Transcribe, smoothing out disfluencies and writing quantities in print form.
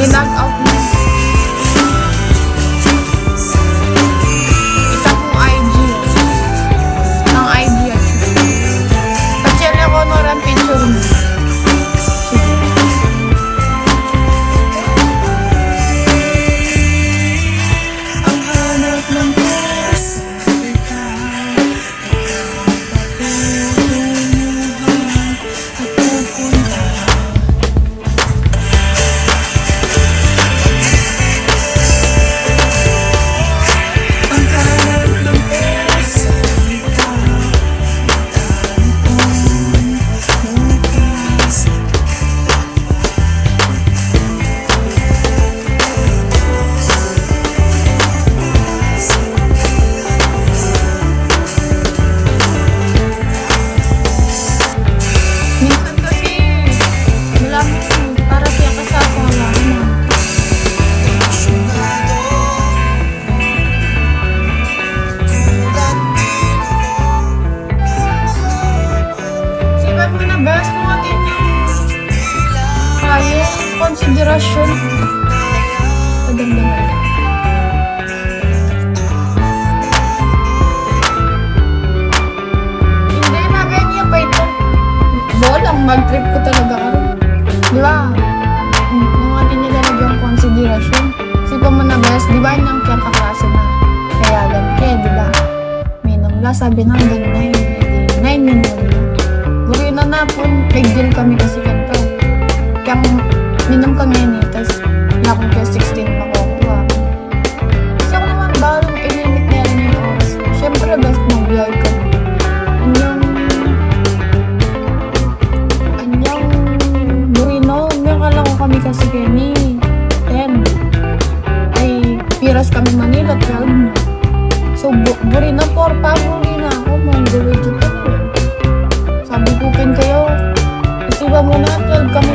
ginag out mo. Itap mo IG. Ang IG at pa-share ako no rin picture mo. Ang hanap ng puso ikaw patutulungan at pupunta. Ang hanap ng puso ikaw bukas. Minsan kasi wala mo para kaya kasama lang mo. Sipat mo na best mo natin yung kaya konsiderasyon. Padamdaman ka. Hindi na ganyan pa ito. Bolang mag-trip ko talaga ka rin. Di ba? Nung atin niya talaga yung konsiderasyon. Sipa mo na best, di ba nang kaya kaklase na kayagan ka, di ba? Minum la, sabi na hanggang 9 minum na. Buri na na po, big deal kami kasi kanto. Kaya minum ka ngayon eh, tas wala akong kaya 16 makukuha. Kasi ako naman balang ilimit na rin yung oras. Siyempre best mag-biyay ka. Anyang burino, may akala ko kami kasi kani 10. Ay, piras kami Manila, 12 na. So, burino, 4 pa, burino ako, mongoloid ito. Sabi ko, pin kayo, kasi ba muna, 12 kami